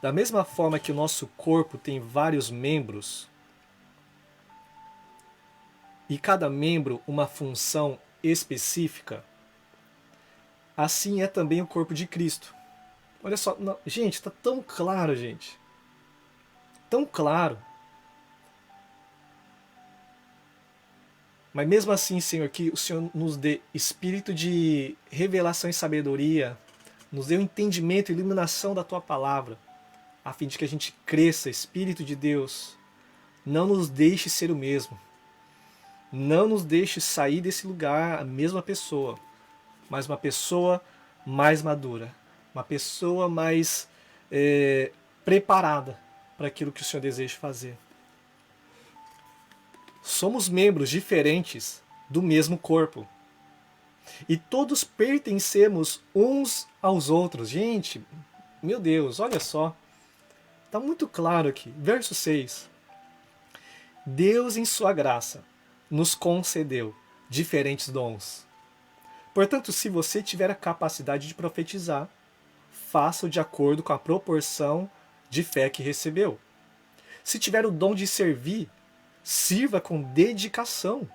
Da mesma forma que o nosso corpo tem vários membros, e cada membro uma função específica, assim é também o corpo de Cristo. Olha só, não, gente, está tão claro, gente. Tão claro. Mas mesmo assim, Senhor, que o Senhor nos dê espírito de revelação e sabedoria, nos dê o entendimento e iluminação da Tua palavra, a fim de que a gente cresça, Espírito de Deus. Não nos deixe ser o mesmo. Não nos deixe sair desse lugar a mesma pessoa, mas uma pessoa mais madura, uma pessoa mais preparada para aquilo que o Senhor deseja fazer. Somos membros diferentes do mesmo corpo. E todos pertencemos uns aos outros. Gente, meu Deus, olha só. Está muito claro aqui. Verso 6. Deus, em sua graça, nos concedeu diferentes dons. Portanto, se você tiver a capacidade de profetizar, faça-o de acordo com a proporção de fé que recebeu. Se tiver o dom de servir, sirva com dedicação.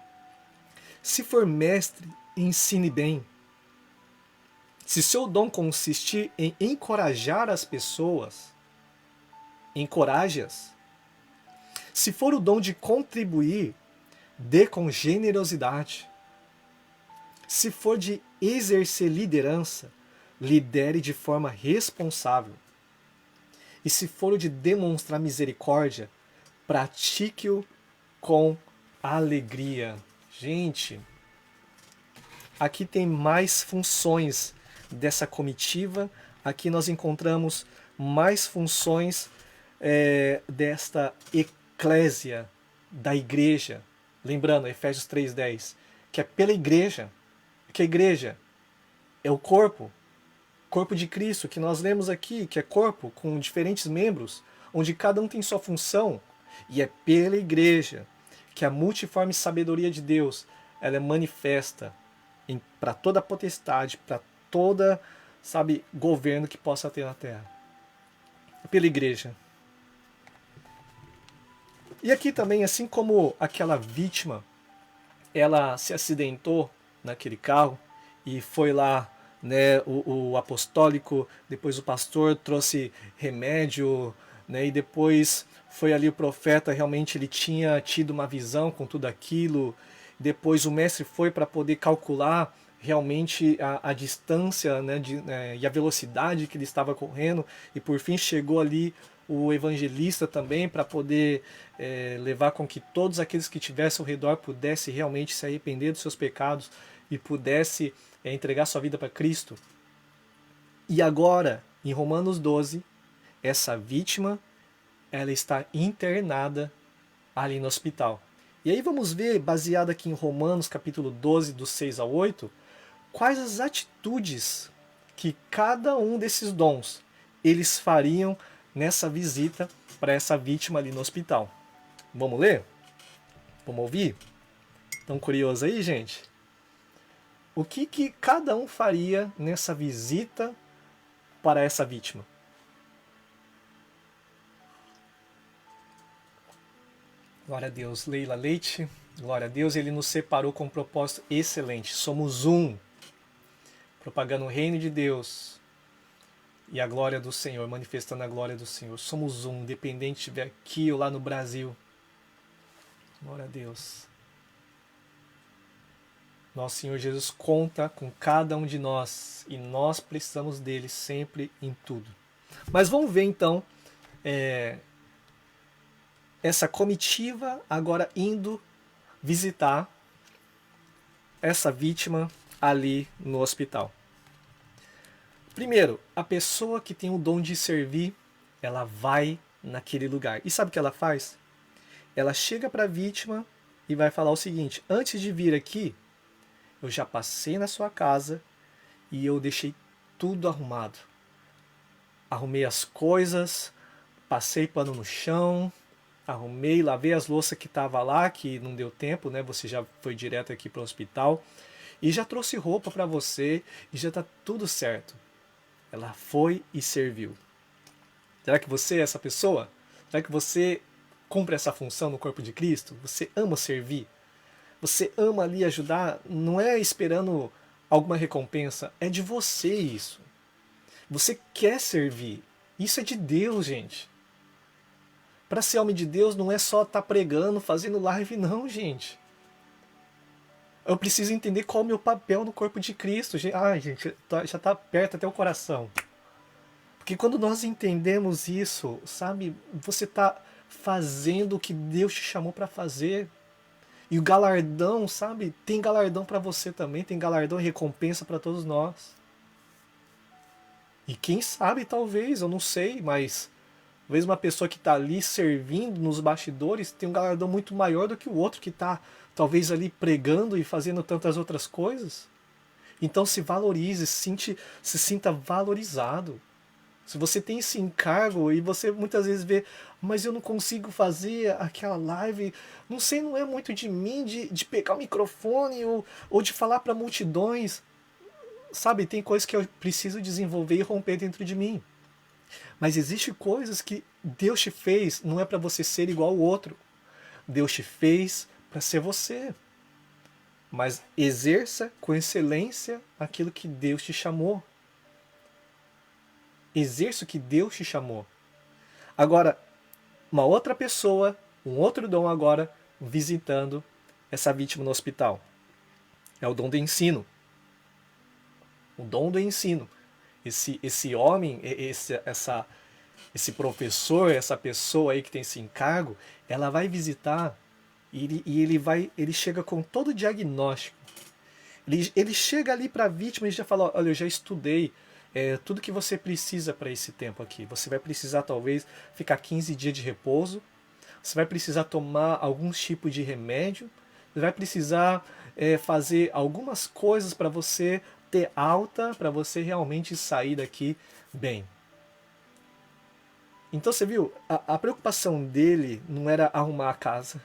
Se for mestre, ensine bem. Se seu dom consistir em encorajar as pessoas, encoraje-as. Se for o dom de contribuir, dê com generosidade. Se for de exercer liderança, lidere de forma responsável. E se for o de demonstrar misericórdia, pratique-o com alegria. Gente, aqui tem mais funções dessa comitiva. Aqui nós encontramos mais funções desta eclésia, da igreja. Lembrando, Efésios 3:10, que é pela igreja, que a igreja é o corpo de Cristo, que nós lemos aqui, que é corpo com diferentes membros, onde cada um tem sua função, e é pela igreja que a multiforme sabedoria de Deus ela é manifesta para toda a potestade, para toda, governo que possa ter na terra. É pela igreja. E aqui também, assim como aquela vítima, ela se acidentou naquele carro e foi lá, né, o apostólico, depois o pastor trouxe remédio, né, e depois foi ali o profeta, realmente ele tinha tido uma visão com tudo aquilo, depois o mestre foi para poder calcular realmente a distância, né, e a velocidade que ele estava correndo, e por fim chegou ali o evangelista também para poder levar com que todos aqueles que tivessem ao redor pudessem realmente se arrepender dos seus pecados e pudesse entregar sua vida para Cristo. E agora, em Romanos 12, essa vítima ela está internada ali no hospital. E aí vamos ver, baseado aqui em Romanos capítulo 12, do 6 ao 8, quais as atitudes que cada um desses dons eles fariam nessa visita para essa vítima ali no hospital. Vamos ler? Vamos ouvir? Estão curiosos aí, gente? O que cada um faria nessa visita para essa vítima? Glória a Deus. Leila Leite, glória a Deus, ele nos separou com um propósito excelente. Somos um, propagando o reino de Deus e a glória do Senhor, manifestando a glória do Senhor. Somos um, independente de estiver aqui ou lá no Brasil. Glória a Deus. Nosso Senhor Jesus conta com cada um de nós e nós precisamos dele sempre em tudo. Mas vamos ver então essa comitiva agora indo visitar essa vítima ali no hospital. Primeiro, a pessoa que tem o dom de servir, ela vai naquele lugar. E sabe o que ela faz? Ela chega para a vítima e vai falar o seguinte: antes de vir aqui, eu já passei na sua casa e eu deixei tudo arrumado. Arrumei as coisas, passei pano no chão, arrumei, lavei as louças que estavam lá, que não deu tempo, né? Você já foi direto aqui para o hospital. E já trouxe roupa para você e já está tudo certo. Ela foi e serviu. Será que você é essa pessoa? Será que você cumpre essa função no corpo de Cristo? Você ama servir? Você ama ali ajudar? Não é esperando alguma recompensa, é de você isso. Você quer servir. Isso é de Deus, gente. Para ser homem de Deus não é só estar pregando, fazendo live, não, gente. Eu preciso entender qual é o meu papel no corpo de Cristo. Ai, gente, já está perto até o coração. Porque quando nós entendemos isso, sabe, você está fazendo o que Deus te chamou para fazer. E o galardão, sabe, tem galardão para você também, tem galardão e recompensa para todos nós. E quem sabe, talvez, eu não sei, mas talvez uma pessoa que está ali servindo nos bastidores tem um galardão muito maior do que o outro que está talvez ali pregando e fazendo tantas outras coisas. Então se valorize, se sinta valorizado. Se você tem esse encargo e você muitas vezes vê, mas eu não consigo fazer aquela live, não sei, não é muito de mim, de pegar o microfone ou de falar para multidões. Sabe, tem coisas que eu preciso desenvolver e romper dentro de mim. Mas existem coisas que Deus te fez, não é para você ser igual ao outro. Deus te fez para ser você. Mas exerça com excelência aquilo que Deus te chamou. Exerça o que Deus te chamou. Agora, uma outra pessoa, um outro dom agora, visitando essa vítima no hospital. É o dom do ensino. O dom do ensino. Esse homem, esse professor, essa pessoa aí que tem esse encargo, ela vai visitar e ele chega com todo o diagnóstico. Ele chega ali para a vítima e já fala: olha, eu já estudei tudo que você precisa para esse tempo aqui. Você vai precisar talvez ficar 15 dias de repouso, você vai precisar tomar alguns tipos de remédio, você vai precisar fazer algumas coisas para você ter alta, para você realmente sair daqui bem. Então você viu, a preocupação dele não era arrumar a casa.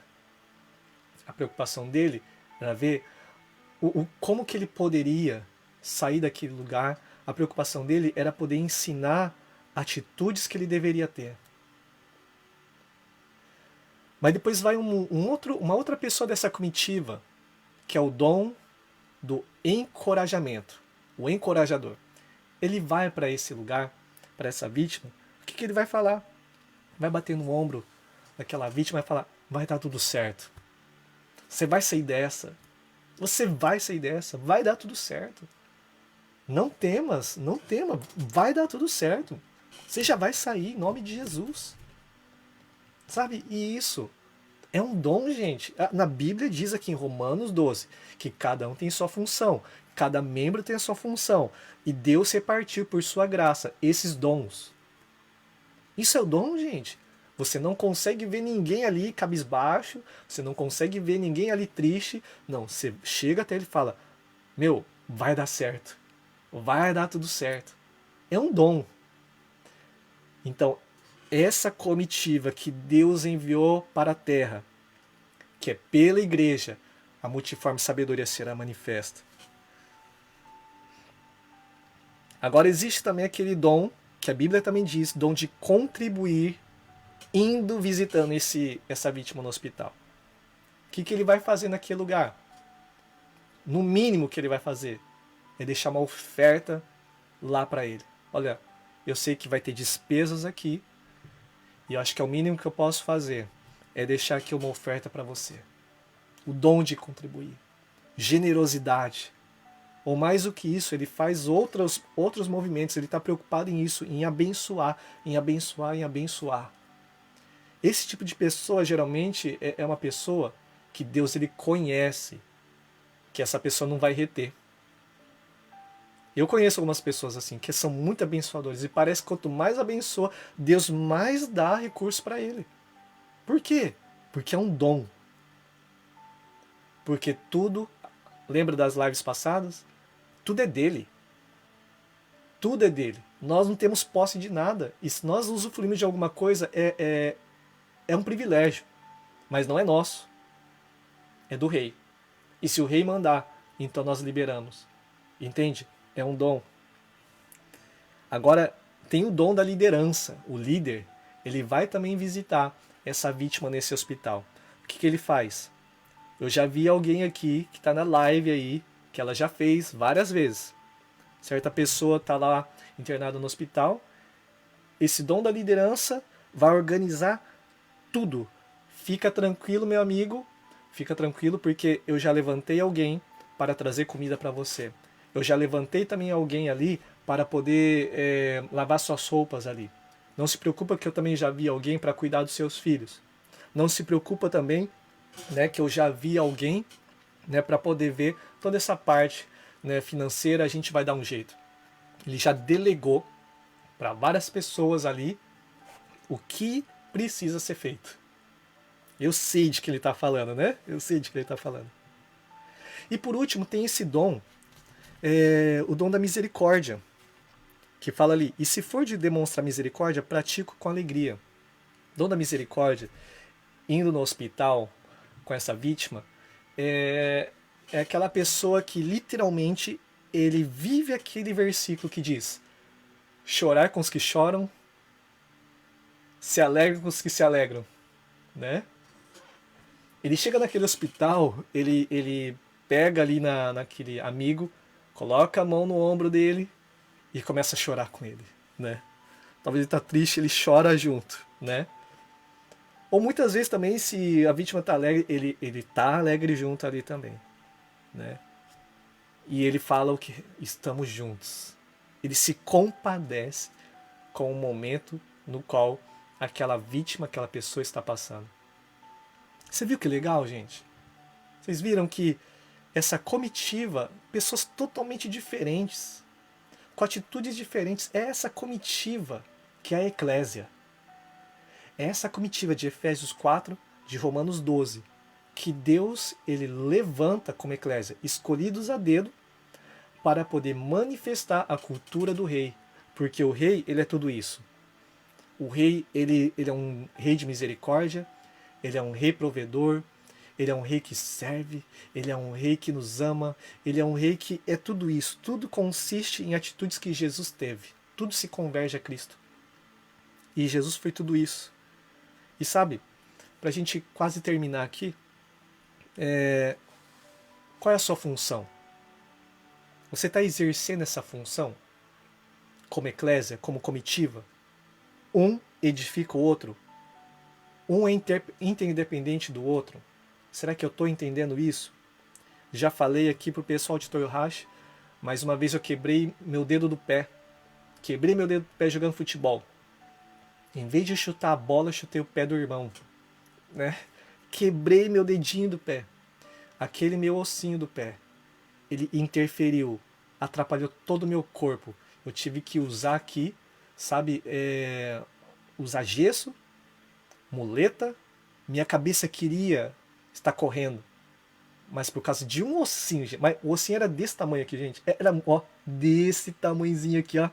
A preocupação dele era ver como que ele poderia sair daquele lugar. A preocupação dele era poder ensinar atitudes que ele deveria ter. Mas depois vai uma outra pessoa dessa comitiva, que é o dom do encorajamento, o encorajador. Ele vai para esse lugar, para essa vítima, o que ele vai falar? Vai bater no ombro daquela vítima e vai falar: vai dar tudo certo. Você vai sair dessa. Você vai sair dessa. Vai dar tudo certo. Não temas, não tema. Vai dar tudo certo. Você já vai sair em nome de Jesus. Sabe? E isso é um dom, gente. Na Bíblia diz aqui em Romanos 12 que cada um tem sua função. Cada membro tem a sua função. E Deus repartiu por sua graça esses dons. Isso é o dom, gente. Você não consegue ver ninguém ali cabisbaixo, você não consegue ver ninguém ali triste. Não, você chega até ele e fala: meu, vai dar certo. Vai dar tudo certo. É um dom. Então, essa comitiva que Deus enviou para a terra, que é pela igreja, a multiforme sabedoria será manifesta. Agora existe também aquele dom, que a Bíblia também diz, dom de contribuir indo visitando essa vítima no hospital. O que ele vai fazer naquele lugar? No mínimo que ele vai fazer é deixar uma oferta lá para ele. Olha, eu sei que vai ter despesas aqui, e eu acho que é o mínimo que eu posso fazer é deixar aqui uma oferta para você. O dom de contribuir. Generosidade. Ou mais do que isso, ele faz outros movimentos, ele está preocupado em isso, em abençoar, em abençoar, em abençoar. Esse tipo de pessoa, geralmente, é uma pessoa que Deus ele conhece, que essa pessoa não vai reter. Eu conheço algumas pessoas assim, que são muito abençoadoras, e parece que quanto mais abençoa, Deus mais dá recurso para ele. Por quê? Porque é um dom. Porque tudo, lembra das lives passadas? Tudo é dele. Tudo é dele. Nós não temos posse de nada. E se nós usufruímos de alguma coisa, é um privilégio. Mas não é nosso. É do rei. E se o rei mandar, então nós liberamos. Entende? É um dom. Agora, tem o dom da liderança. O líder, ele vai também visitar essa vítima nesse hospital. O que ele faz? Eu já vi alguém aqui que está na live aí, que ela já fez várias vezes. Certa pessoa está lá internada no hospital. Esse dom da liderança vai organizar tudo. Fica tranquilo, meu amigo. Fica tranquilo, porque eu já levantei alguém para trazer comida para você. Eu já levantei também alguém ali para poder lavar suas roupas ali. Não se preocupa que eu também já vi alguém para cuidar dos seus filhos. Não se preocupa também, né, que eu já vi alguém, né, para poder ver toda essa parte, né, financeira, a gente vai dar um jeito. Ele já delegou para várias pessoas ali o que precisa ser feito. Eu sei de que ele está falando, né? Eu sei de que ele está falando. E por último tem esse dom, o dom da misericórdia, que fala ali: e se for de demonstrar misericórdia, pratico com alegria. O dom da misericórdia, indo no hospital com essa vítima, é aquela pessoa que literalmente ele vive aquele versículo que diz: chorar com os que choram, se alegra com os que se alegram, né? Ele chega naquele hospital, ele pega ali naquele amigo, coloca a mão no ombro dele e começa a chorar com ele, né? Talvez ele tá triste, ele chora junto, né? Ou muitas vezes também, se a vítima tá alegre, ele tá alegre junto ali também, né? E ele fala o que? Estamos juntos. Ele se compadece com o momento no qual aquela vítima, aquela pessoa está passando. Você viu que legal, gente? Vocês viram que essa comitiva, pessoas totalmente diferentes, com atitudes diferentes, é essa comitiva que é a eclésia. É essa comitiva de Efésios 4, de Romanos 12, que Deus ele levanta como eclésia, escolhidos a dedo, para poder manifestar a cultura do rei. Porque o rei, ele é tudo isso. O rei, ele é um rei de misericórdia, ele é um rei provedor, ele é um rei que serve, ele é um rei que nos ama, ele é um rei que é tudo isso. Tudo consiste em atitudes que Jesus teve. Tudo se converge a Cristo. E Jesus foi tudo isso. E sabe, para a gente quase terminar aqui, qual é a sua função? Você está exercendo essa função como eclésia, como comitiva? Um edifica o outro? Um é interdependente do outro? Será que eu estou entendendo isso? Já falei aqui para o pessoal de Toyohashi, mais uma vez eu quebrei meu dedo do pé. Quebrei meu dedo do pé jogando futebol. Em vez de chutar a bola, eu chutei o pé do irmão. Né? Quebrei meu dedinho do pé. Aquele meu ossinho do pé. Ele interferiu, atrapalhou todo o meu corpo. Eu tive que usar aqui, sabe, usar gesso, muleta. Minha cabeça queria estar correndo, mas por causa de um ossinho, mas o ossinho era desse tamanho aqui, gente. Era, ó, desse tamanhozinho aqui, ó.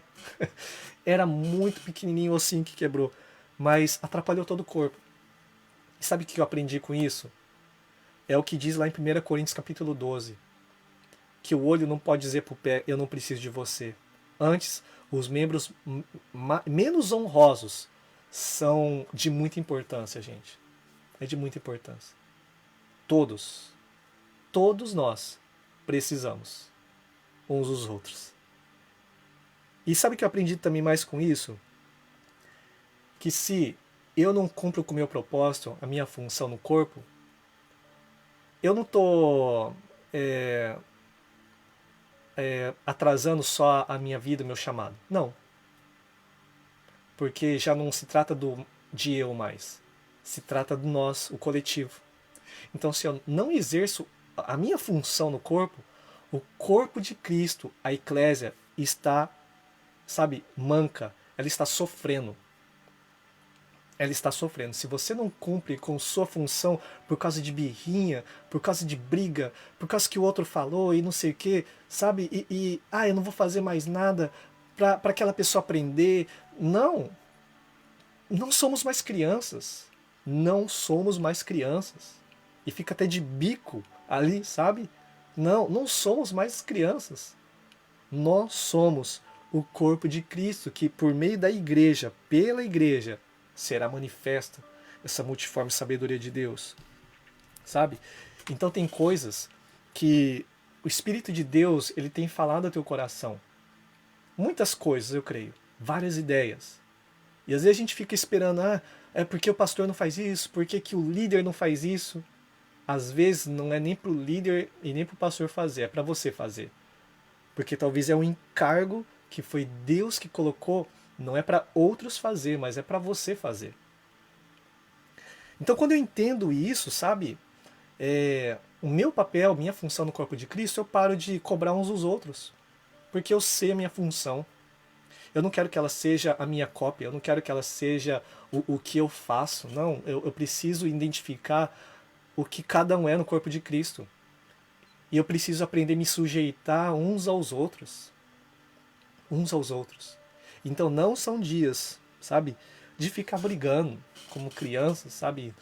Era muito pequenininho o ossinho que quebrou, mas atrapalhou todo o corpo. E sabe o que eu aprendi com isso? É o que diz lá em 1 Coríntios capítulo 12. Que o olho não pode dizer para o pé, eu não preciso de você. Antes, os membros menos honrosos são de muita importância, gente. É de muita importância. Todos nós precisamos uns dos outros. E sabe o que eu aprendi também mais com isso? Que se eu não cumpro com o meu propósito, a minha função no corpo, eu não estou atrasando só a minha vida, o meu chamado. Não. Porque já não se trata de eu mais. Se trata do nós, o coletivo. Então, se eu não exerço a minha função no corpo, o corpo de Cristo, a eclésia, está, sabe, manca. Ela está sofrendo. Ela está sofrendo. Se você não cumpre com sua função por causa de birrinha, por causa de briga, por causa que o outro falou e não sei o que, sabe? Eu não vou fazer mais nada para aquela pessoa aprender. Não. Não somos mais crianças. Não somos mais crianças. E fica até de bico ali, sabe? Não somos mais crianças. Nós somos o corpo de Cristo, que por meio da igreja, pela igreja, será manifesta essa multiforme sabedoria de Deus, sabe? Então tem coisas que o Espírito de Deus ele tem falado ao teu coração. Muitas coisas, eu creio. Várias ideias. E às vezes a gente fica esperando, é porque o pastor não faz isso, por que o líder não faz isso? Às vezes não é nem para o líder e nem para o pastor fazer, é para você fazer. Porque talvez é um encargo que foi Deus que colocou. Não é para outros fazer, mas é para você fazer. Então quando eu entendo isso, sabe? O meu papel, minha função no corpo de Cristo, eu paro de cobrar uns dos outros. Porque eu sei a minha função. Eu não quero que ela seja a minha cópia, eu não quero que ela seja o que eu faço. Não, eu preciso identificar o que cada um é no corpo de Cristo. E eu preciso aprender a me sujeitar uns aos outros. Uns aos outros. Então não são dias, sabe, de ficar brigando como criança, sabe,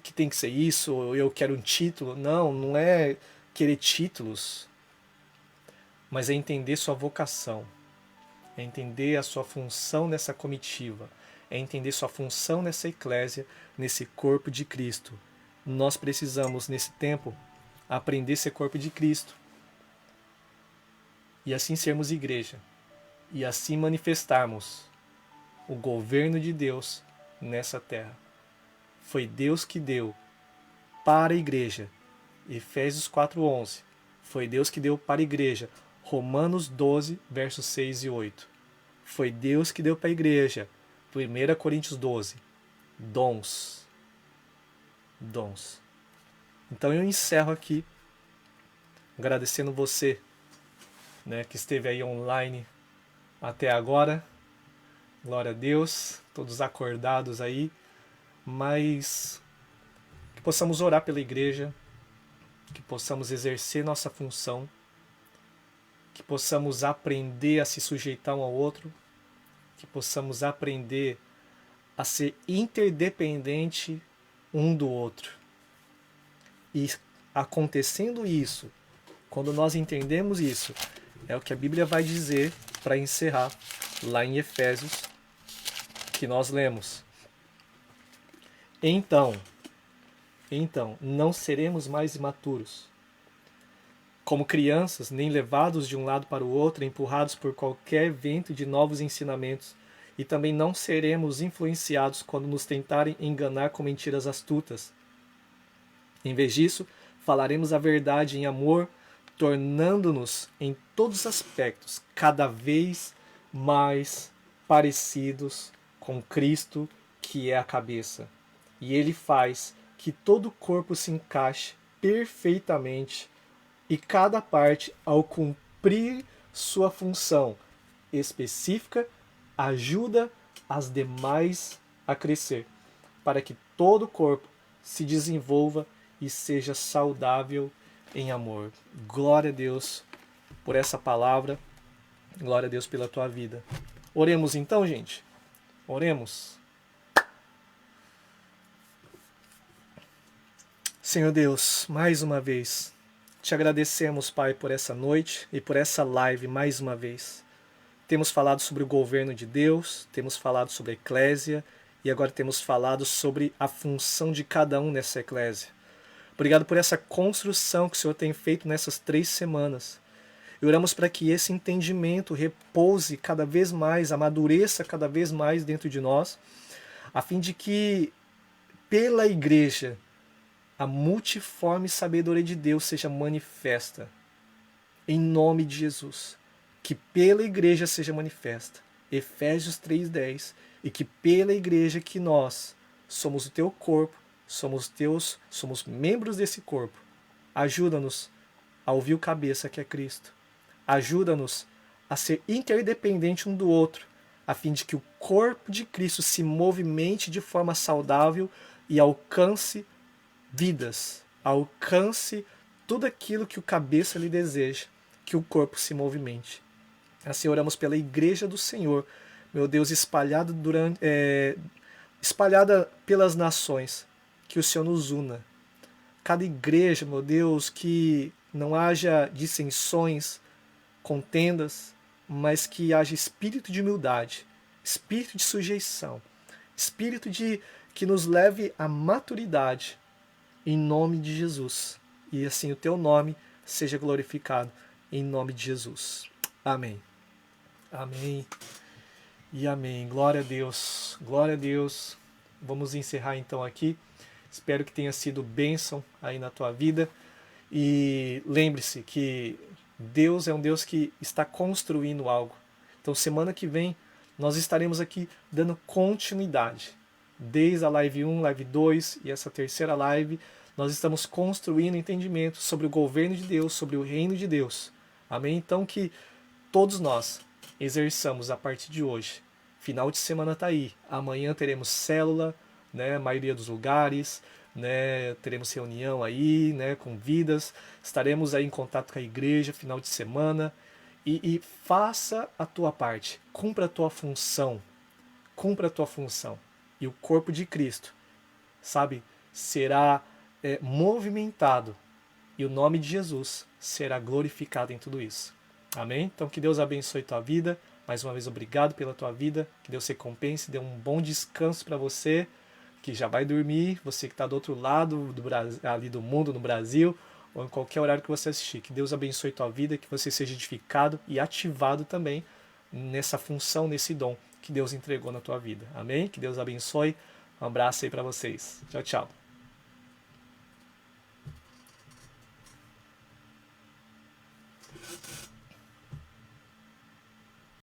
que tem que ser isso, eu quero um título. Não é querer títulos, mas é entender sua vocação, é entender a sua função nessa comitiva, é entender sua função nessa eclésia, nesse corpo de Cristo. Nós precisamos, nesse tempo, aprender a ser corpo de Cristo e assim sermos igreja. E assim manifestarmos o governo de Deus nessa terra. Foi Deus que deu para a igreja. Efésios 4:11. Foi Deus que deu para a igreja. Romanos 12, versos 6 e 8. Foi Deus que deu para a igreja. 1 Coríntios 12. Dons. Dons. Então eu encerro aqui agradecendo você, né, que esteve aí online até agora. Glória a Deus, todos acordados aí, mas que possamos orar pela igreja, que possamos exercer nossa função, que possamos aprender a se sujeitar um ao outro, que possamos aprender a ser interdependente um do outro. E acontecendo isso, quando nós entendemos isso, é o que a Bíblia vai dizer para encerrar lá em Efésios, que nós lemos. Então, não seremos mais imaturos, como crianças, nem levados de um lado para o outro, empurrados por qualquer vento de novos ensinamentos, e também não seremos influenciados quando nos tentarem enganar com mentiras astutas. Em vez disso, falaremos a verdade em amor, tornando-nos, em todos os aspectos, cada vez mais parecidos com Cristo, que é a cabeça. E Ele faz que todo o corpo se encaixe perfeitamente e cada parte, ao cumprir sua função específica, ajuda as demais a crescer, para que todo o corpo se desenvolva e seja saudável em amor. Glória a Deus por essa palavra, glória a Deus pela tua vida. Oremos então, gente. Oremos. Senhor Deus, mais uma vez, te agradecemos, Pai, por essa noite e por essa live mais uma vez. Temos falado sobre o governo de Deus, temos falado sobre a eclésia e agora temos falado sobre a função de cada um nessa eclésia. Obrigado por essa construção que o Senhor tem feito nessas 3 semanas. E oramos para que esse entendimento repouse cada vez mais, amadureça cada vez mais dentro de nós, a fim de que, pela igreja, a multiforme sabedoria de Deus seja manifesta. Em nome de Jesus. Que pela igreja seja manifesta. Efésios 3:10. E que pela igreja que nós somos o teu corpo, somos membros desse corpo. Ajuda-nos a ouvir o cabeça que é Cristo. Ajuda-nos a ser interdependente um do outro, a fim de que o corpo de Cristo se movimente de forma saudável e alcance vidas, alcance tudo aquilo que o cabeça lhe deseja, que o corpo se movimente. Assim oramos pela igreja do Senhor, meu Deus, espalhada pelas nações, que o Senhor nos una. Cada igreja, meu Deus, que não haja dissensões, contendas, mas que haja espírito de humildade, espírito de sujeição, espírito que nos leve à maturidade, em nome de Jesus. E assim o teu nome seja glorificado, em nome de Jesus. Amém. Amém. E amém. Glória a Deus. Glória a Deus. Vamos encerrar então aqui. Espero que tenha sido bênção aí na tua vida. E lembre-se que Deus é um Deus que está construindo algo. Então semana que vem nós estaremos aqui dando continuidade. Desde a live 1, live 2 e essa terceira live, nós estamos construindo entendimento sobre o governo de Deus, sobre o reino de Deus. Amém? Então que todos nós exerçamos a partir de hoje. Final de semana está aí. Amanhã teremos célula, né? A maioria dos lugares, né? Teremos reunião aí, né? Com vidas. Estaremos aí em contato com a igreja final de semana. E faça a tua parte. Cumpra a tua função. Cumpra a tua função. E o corpo de Cristo, sabe, será movimentado. E o nome de Jesus será glorificado em tudo isso. Amém? Então que Deus abençoe tua vida. Mais uma vez, obrigado pela tua vida. Que Deus recompense, dê um bom descanso para você, que já vai dormir. Você que está do outro lado ali do mundo, no Brasil, ou em qualquer horário que você assistir. Que Deus abençoe tua vida, que você seja edificado e ativado também nessa função, nesse dom que Deus entregou na tua vida. Amém? Que Deus abençoe. Um abraço aí para vocês. Tchau, tchau.